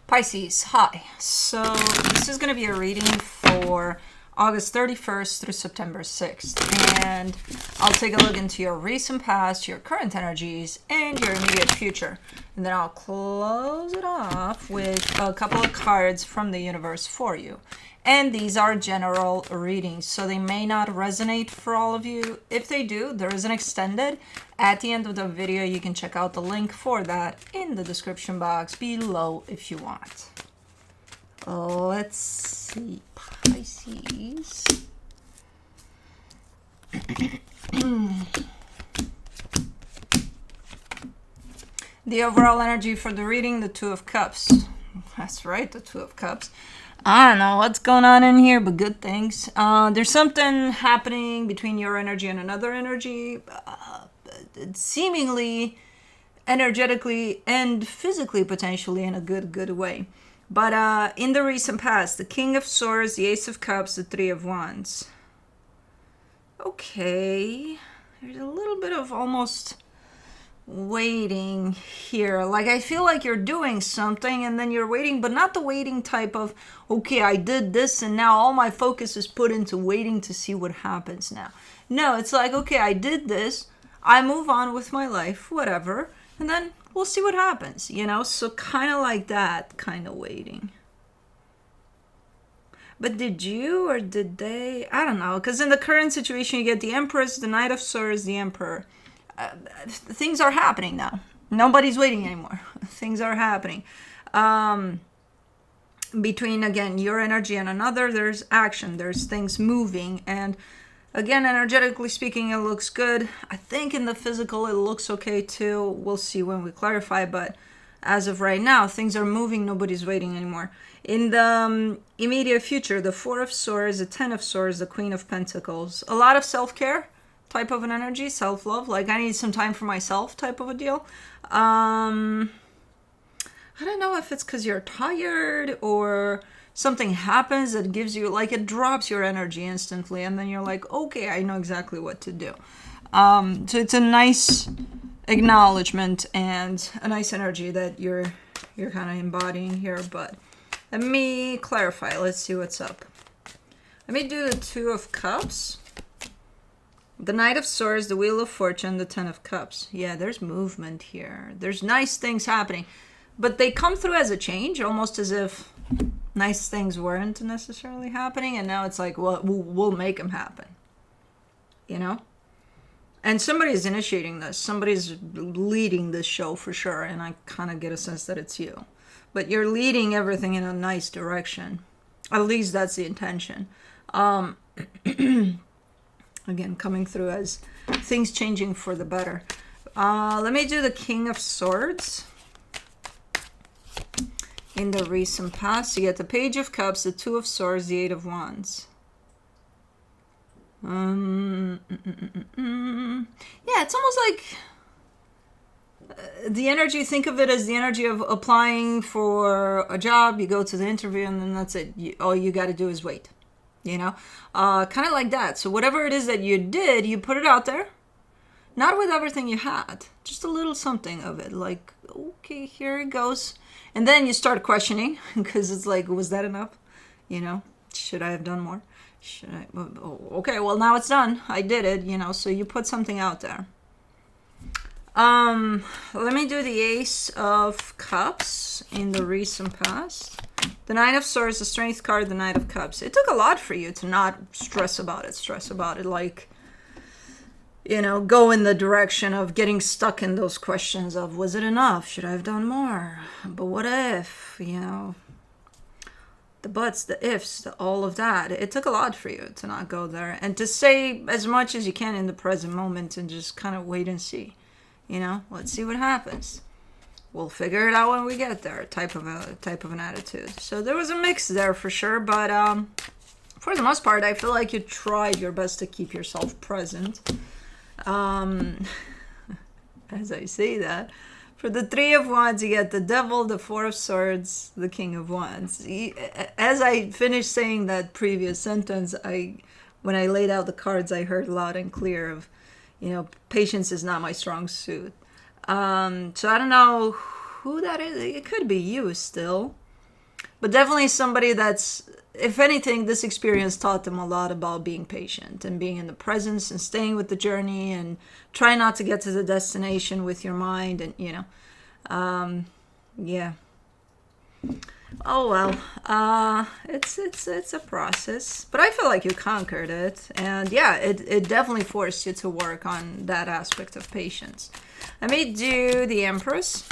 Pisces, hi. So this is going to be a reading for August 31st through September 6th. And I'll take a look into your recent past, your current energies, and your immediate future. And then I'll close it off with a couple of cards from the universe for you. And these are general readings, so they may not resonate for all of you. If they do, there is an extended. At the end of the video, you can check out the link for that in the description box below if you want. Let's see, Pisces. The overall energy for the reading, the Two of Cups. That's right, the Two of Cups. I don't know what's going on in here, but good things. There's something happening between your energy and another energy, seemingly, energetically, and physically, potentially, in a good way. But in the recent past, the King of Swords, the Ace of Cups, the Three of Wands. Okay, there's a little bit of almost waiting here. Like, I feel like you're doing something and then you're waiting, but not the waiting type of, okay, I did this and now all my focus is put into waiting to see what happens now. No, it's like, okay, I did this, I move on with my life, whatever, and then we'll see what happens, you know? So kind of like that kind of waiting. But did you or did they? I don't know, because in the current situation you get the Empress, the Knight of Swords, the Emperor. Things are happening now. Nobody's waiting anymore. Things are happening. Between, again, your energy and another, there's action. There's things moving. And again, energetically speaking, it looks good. I think in the physical, it looks okay too. We'll see when we clarify. But as of right now, things are moving. Nobody's waiting anymore. In the immediate future, the Four of Swords, the Ten of Swords, the Queen of Pentacles. A lot of self-care type of an energy, self-love, like I need some time for myself type of a deal. I don't know if it's because you're tired or something happens that gives you, like, it drops your energy instantly and then you're like, okay, I know exactly what to do. So it's a nice acknowledgement and a nice energy that you're kind of embodying here. But let me clarify. Let's see what's up. Let me do the Two of Cups. The Knight of Swords, the Wheel of Fortune, the Ten of Cups. Yeah, there's movement here. There's nice things happening. But they come through as a change, almost as if nice things weren't necessarily happening. And now it's like, well, we'll make them happen. You know? And somebody's initiating this. Somebody's leading this show for sure. And I kind of get a sense that it's you. But you're leading everything in a nice direction. At least that's the intention. Again, coming through as things changing for the better. Let me do the King of Swords. In the recent past, you get the Page of Cups, the Two of Swords, the Eight of Wands. Yeah, it's almost like the energy, think of it as the energy of applying for a job. You go to the interview and then that's it. All you got to do is wait. You know, kind of like that. So whatever it is that you did, you put it out there. Not with everything you had. Just a little something of it. Like, okay, here it goes. And then you start questioning. Because it's like, was that enough? You know, should I have done more? Should I? Oh, okay, well, now it's done. I did it, you know. So you put something out there. Let me do the Ace of Cups in the recent past. The Nine of Swords, the Strength card, the Knight of Cups. It took a lot for you to not stress about it. Like, you know, go in the direction of getting stuck in those questions of, was it enough? Should I have done more? But what if, you know, the buts, the ifs, all of that. It took a lot for you to not go there. And to say as much as you can in the present moment and just kind of wait and see. You know, let's see what happens. We'll figure it out when we get there, type of an attitude. So there was a mix there for sure, but for the most part, I feel like you tried your best to keep yourself present. As I say that, for the Three of Wands, you get the Devil, the Four of Swords, the King of Wands. As I finished saying that previous sentence, when I laid out the cards, I heard loud and clear of, you know, patience is not my strong suit. So I don't know who that is. It could be you still. but definitely somebody that's, if anything, this experience taught them a lot about being patient and being in the presence and staying with the journey and try not to get to the destination with your mind. And, yeah. Oh well, it's a process, but I feel like you conquered it, and yeah, it definitely forced you to work on that aspect of patience. Let me do the Empress.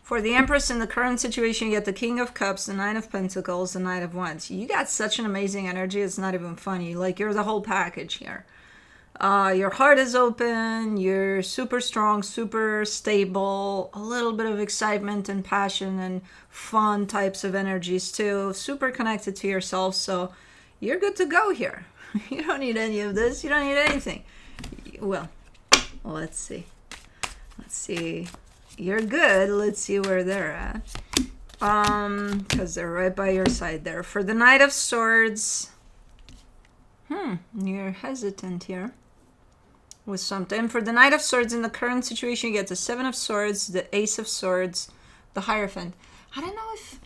For the Empress, in the current situation, you get the King of Cups, the Nine of Pentacles, the Knight of Wands. You got such an amazing energy, it's not even funny. Like, you're the whole package here. Your heart is open, you're super strong, super stable, a little bit of excitement and passion and fun types of energies too, super connected to yourself, so you're good to go here. You don't need any of this, you don't need anything. Well, let's see. You're good. Let's see where they're at. Because they're right by your side there. For the Knight of Swords, you're hesitant here with something. For the Knight of Swords, in the current situation, you get the Seven of Swords, the Ace of Swords, the Hierophant. I don't know if...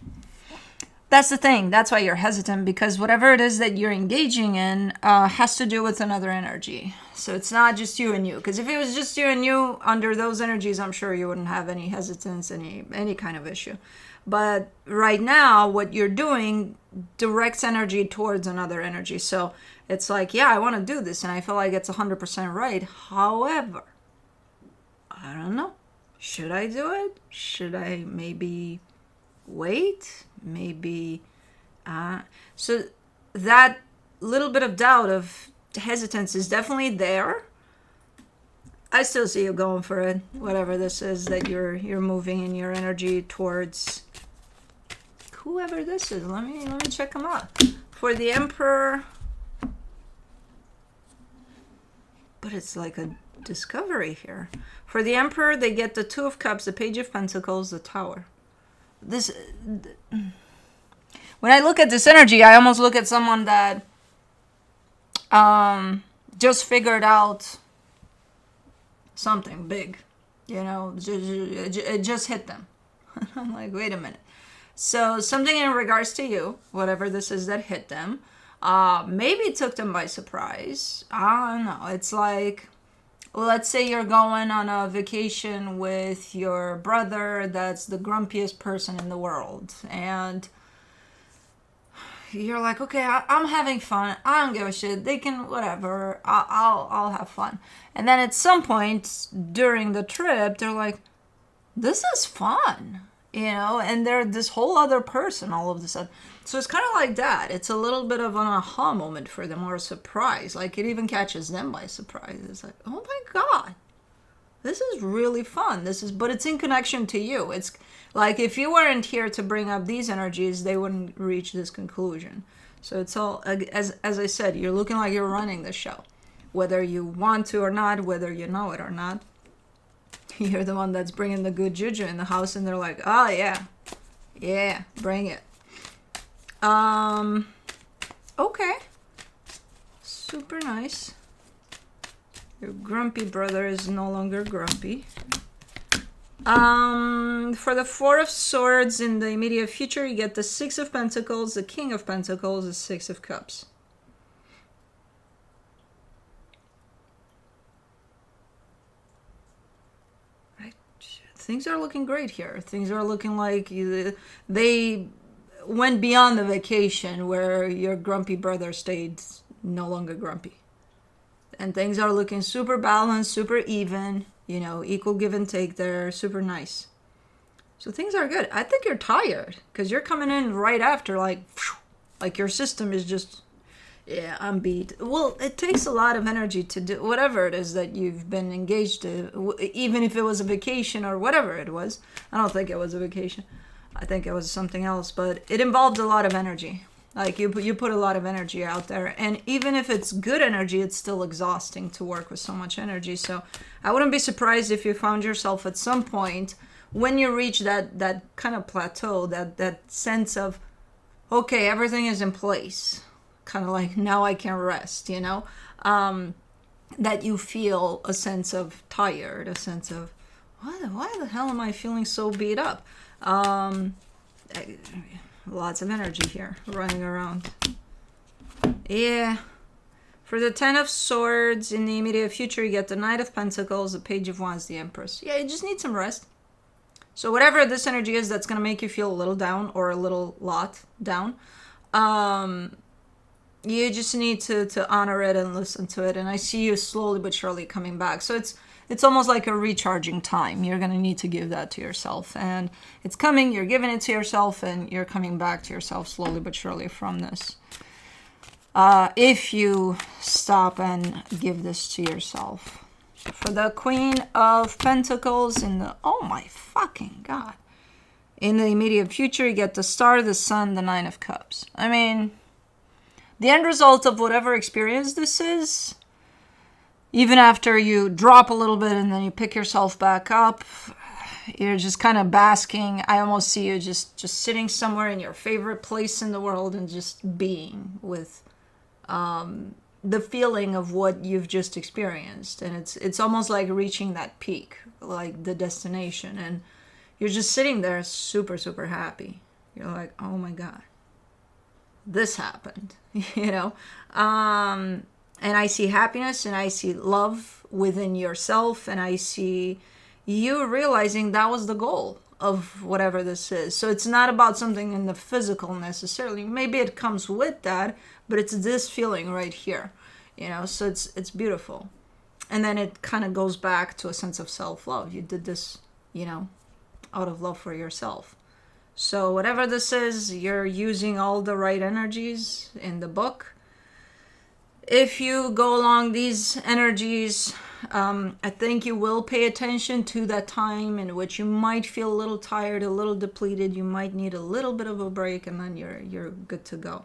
That's the thing. That's why you're hesitant, because whatever it is that you're engaging in has to do with another energy. So it's not just you and you. Because if it was just you and you under those energies, I'm sure you wouldn't have any hesitance, any kind of issue. But right now, what you're doing directs energy towards another energy. So it's like, yeah, I want to do this, and I feel like it's 100% right. However, I don't know. Should I do it? Should I maybe wait? Maybe. So that little bit of doubt, of hesitance, is definitely there. I still see you going for it, whatever this is that you're moving in your energy towards. Whoever this is, let me check them out. For the Emperor, but it's like a discovery here. For the Emperor, they get the Two of Cups, the Page of Pentacles, the Tower. This, when I look at this energy, I almost look at someone that just figured out something big, it just hit them. I'm like, wait a minute. So something in regards to you, whatever this is that hit them, maybe it took them by surprise. I don't know. It's like, let's say you're going on a vacation with your brother that's the grumpiest person in the world, and you're like, okay, I'm having fun, I don't give a shit, they can, whatever, I'll have fun. And then at some point during the trip, they're like, this is fun, and they're this whole other person all of a sudden. So it's kind of like that. It's a little bit of an aha moment for them, or a surprise. Like, it even catches them by surprise. It's like, oh my God, this is really fun. But it's in connection to you. It's like, if you weren't here to bring up these energies, they wouldn't reach this conclusion. So it's all, as I said, you're looking like you're running the show. Whether you want to or not, whether you know it or not, you're the one that's bringing the good juju in the house, and they're like, oh yeah, bring it. Okay. Super nice. Your grumpy brother is no longer grumpy. For the Four of Swords, in the immediate future, you get the Six of Pentacles, the King of Pentacles, the Six of Cups. Right. Things are looking great here. Things are looking like they went beyond the vacation where your grumpy brother stayed no longer grumpy. And things are looking super balanced, super even, equal give and take there, super nice. So things are good. I think you're tired because you're coming in right after, like your system is just, I'm beat. Well, it takes a lot of energy to do whatever it is that you've been engaged to, even if it was a vacation or whatever it was. I don't think it was a vacation. I think it was something else, but it involved a lot of energy. Like, you put a lot of energy out there, and even if it's good energy, it's still exhausting to work with so much energy. So I wouldn't be surprised if you found yourself at some point, when you reach that kind of plateau, that sense of, okay, everything is in place, kind of like, now I can rest, that you feel a sense of tired, a sense of, why the hell am I feeling so beat up? Lots of energy here running around. Yeah. For the Ten of Swords, in the immediate future, you get the Knight of Pentacles, the Page of Wands, the Empress. Yeah, you just need some rest. So whatever this energy is that's going to make you feel a little down or a little lot down, you just need to honor it and listen to it. And I see you slowly but surely coming back. So it's almost like a recharging time. You're going to need to give that to yourself. And it's coming, you're giving it to yourself, and you're coming back to yourself slowly but surely from this. If you stop and give this to yourself. For the Queen of Pentacles in the, oh my fucking God. In the immediate future, you get the Star, the Sun, the Nine of Cups. I mean, the end result of whatever experience this is, even after you drop a little bit and then you pick yourself back up, you're just kind of basking. I almost see you just sitting somewhere in your favorite place in the world and just being with the feeling of what you've just experienced. And it's almost like reaching that peak, like the destination. And you're just sitting there super, super happy. You're like, oh my God, this happened, you know? And I see happiness and I see love within yourself. And I see you realizing that was the goal of whatever this is. So it's not about something in the physical necessarily. Maybe it comes with that, but it's this feeling right here, you know? So it's beautiful. And then it kind of goes back to a sense of self-love. You did this, you know, out of love for yourself. So whatever this is, you're using all the right energies in the book. If you go along these energies, I think you will pay attention to that time in which you might feel a little tired, a little depleted. You might need a little bit of a break, and then you're good to go.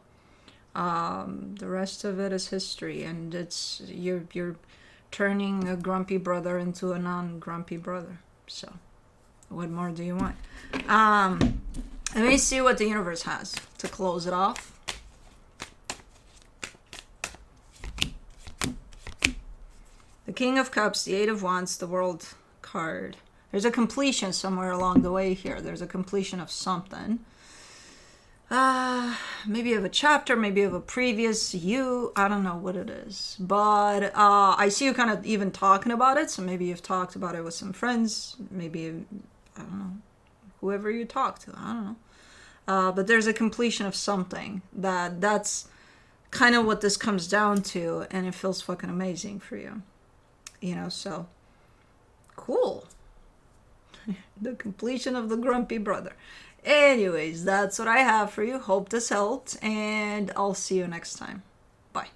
The rest of it is history, and it's you're turning a grumpy brother into a non-grumpy brother. So, what more do you want? Let me see what the universe has to close it off. The King of Cups, the Eight of Wands, the World card. There's a completion somewhere along the way here. There's a completion of something. Maybe of a chapter, maybe of a previous you. I don't know what it is. But I see you kind of even talking about it. So maybe you've talked about it with some friends. Maybe, I don't know, whoever you talk to. I don't know. But there's a completion of something. That's kind of what this comes down to. And it feels fucking amazing for you. You know, so cool. The completion of the grumpy brother. Anyways, that's what I have for you. Hope this helped, and I'll see you next time. Bye.